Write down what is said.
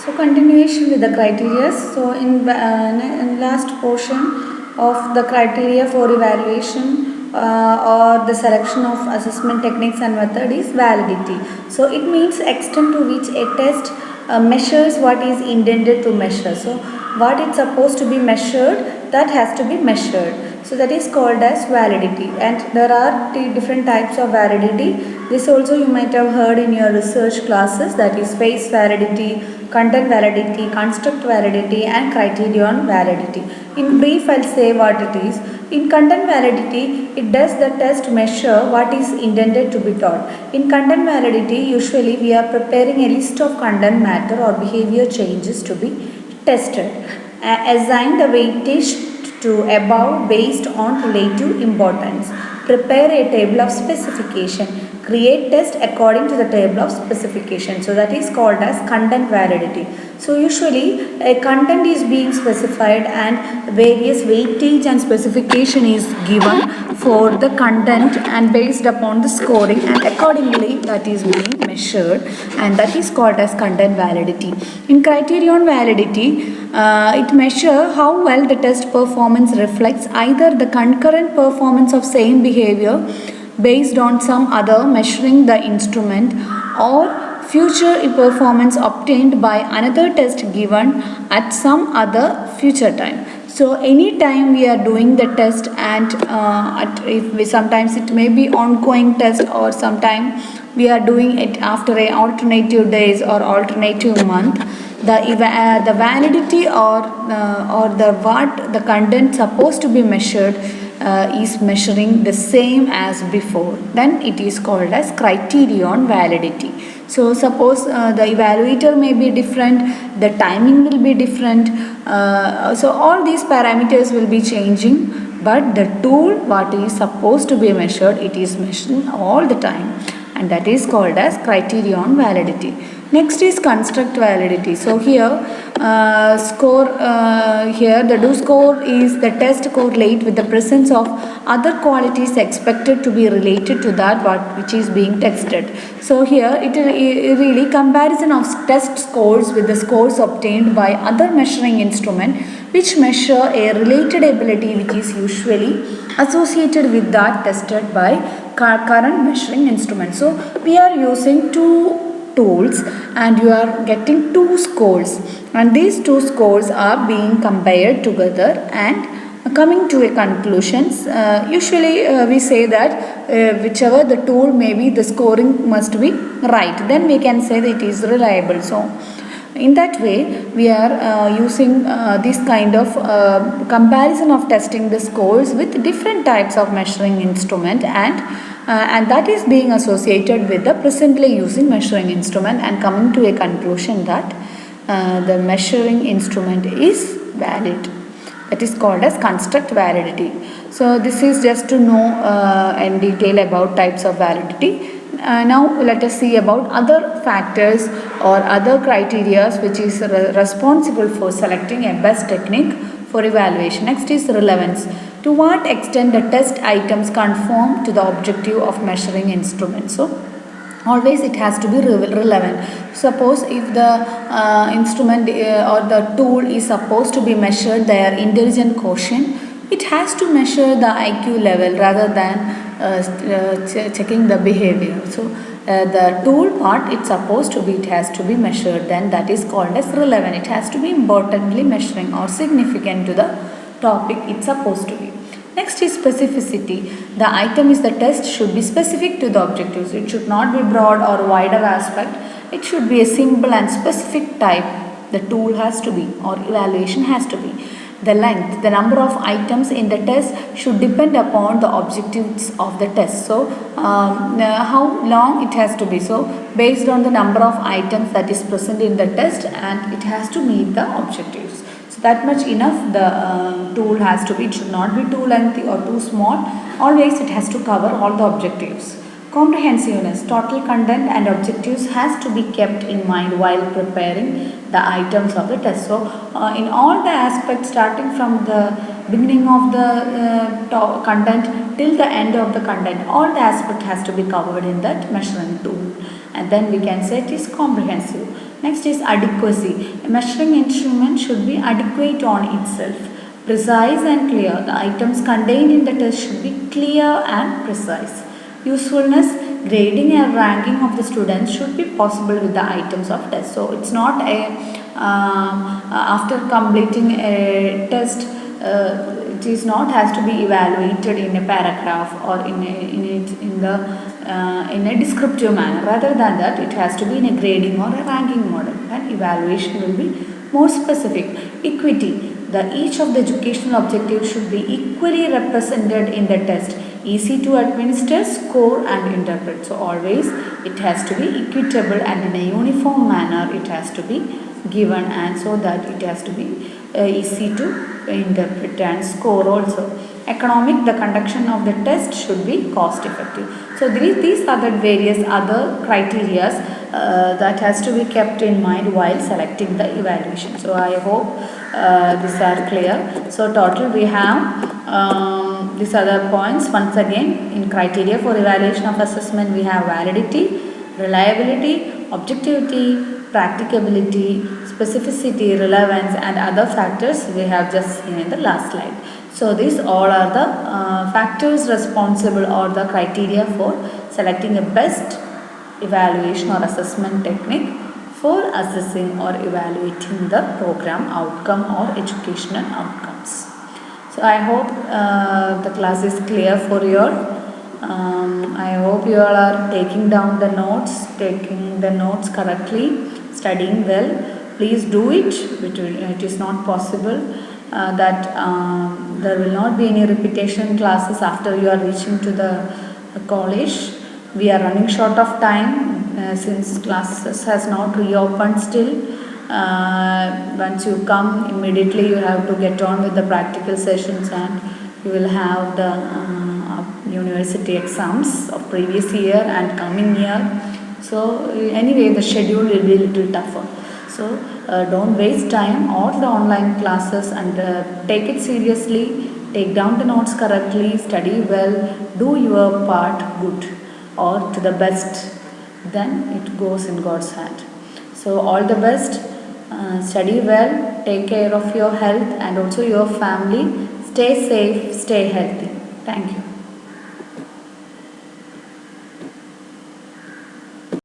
So continuation with the criteria. So in last portion of the criteria for evaluation or the selection of assessment techniques and method is validity. So it means extent to which a test measures what is intended to measure. So what it's supposed to be measured, that has to be measured. So that is called as validity, and there are different types of validity. This also you might have heard in your research classes, that is phase validity, content validity, construct validity and criterion validity. In brief, I'll say what it is. In content validity, it does the test measure what is intended to be taught. In content validity, usually we are preparing a list of content matter or behavior changes to be tested. Assign the weightage to above based on relative importance. Prepare a table of specification. Create test according to the table of specification. So that is called as content validity. So usually a content is being specified and various weightage and specification is given for the content, and based upon the scoring, and accordingly that is being measured, and that is called as content validity. In criterion validity, it measures how well the test performance reflects either the concurrent performance of same behavior based on some other measuring the instrument, or future performance obtained by another test given at some other future time. So anytime we are doing the test, and if we, sometimes it may be ongoing test, or sometime we are doing it after a alternative days or alternative month, the validity or the what the content supposed to be measured is measuring the same as before, then it is called as criterion validity. So suppose the evaluator may be different, the timing will be different, so all these parameters will be changing, but the tool what is supposed to be measured, it is measuring all the time, and that is called as criterion validity. Next is construct validity. So here here the do score is the test correlate with the presence of other qualities expected to be related to that which is being tested. So here it really comparison of test scores with the scores obtained by other measuring instrument which measure a related ability which is usually associated with that tested by current measuring instrument. So we are using two tools and you are getting two scores, and these two scores are being compared together and coming to a conclusions. Usually we say that whichever the tool may be, the scoring must be right, then we can say that it is reliable. So in that way we are using this kind of comparison of testing the scores with different types of measuring instrument, and that is being associated with the presently using measuring instrument, and coming to a conclusion that the measuring instrument is valid. That is called as construct validity. So this is just to know in detail about types of validity. Now let us see about other factors or other criteria which is responsible for selecting a best technique for evaluation. Next is relevance. To what extent the test items conform to the objective of measuring instrument. So always it has to be relevant. Suppose if the instrument or the tool is supposed to be measured their intelligent quotient, it has to measure the IQ level rather than checking the behavior. So the tool part, it's supposed to be, it has to be measured, then that is called as relevant. It has to be importantly measuring or significant to the topic it's supposed to be. Next is specificity. The item is the test should be specific to the objectives. It should not be broad or wider aspect. It should be a simple and specific type. The tool has to be, or evaluation has to be. The length, the number of items in the test should depend upon the objectives of the test. So how long it has to be. So based on the number of items that is present in the test, and it has to meet the objectives. So that much enough the tool has to be. It should not be too lengthy or too small. Always it has to cover all the objectives. Comprehensiveness, total content and objectives has to be kept in mind while preparing the items of the test. So in all the aspects, starting from the beginning of the content till the end of the content, all the aspect has to be covered in that measuring tool, and then we can say it is comprehensive. Next is adequacy. A measuring instrument should be adequate on itself, precise and clear. The items contained in the test should be clear and precise. Usefulness, grading and ranking of the students should be possible with the items of test. So it's not a after completing a test, it is not has to be evaluated in a paragraph or in a descriptive manner. Rather than that, it has to be in a grading or a ranking model, and evaluation will be more specific. Equity. Each of the educational objectives should be equally represented in the test, easy to administer, score and interpret. So always it has to be equitable and in a uniform manner it has to be given, and so that it has to be easy to interpret and score also. Economic, the conduction of the test should be cost effective. So these are the various other criteria that has to be kept in mind while selecting the evaluation. So I hope these are clear. So total we have these other points. Once again, in criteria for evaluation of assessment we have validity, reliability, objectivity, practicability, specificity, relevance and other factors we have just seen in the last slide. So these all are the factors responsible or the criteria for selecting a best evaluation or assessment technique for assessing or evaluating the program outcome or educational outcomes. So I hope the class is clear for you all. I hope you all are taking down the notes, correctly, studying well. Please do it. It is not possible that there will not be any repetition classes after you are reaching to the college. We are running short of time since classes has not reopened still. Once you come, immediately you have to get on with the practical sessions, and you will have the university exams of previous year and coming year. So anyway, the schedule will be a little tougher. So don't waste time on the online classes, and take it seriously. Take down the notes correctly, study well, do your part good or to the best. Then it goes in God's hand. So all the best. Study well, take care of your health and also your family. Stay safe, stay healthy. Thank you.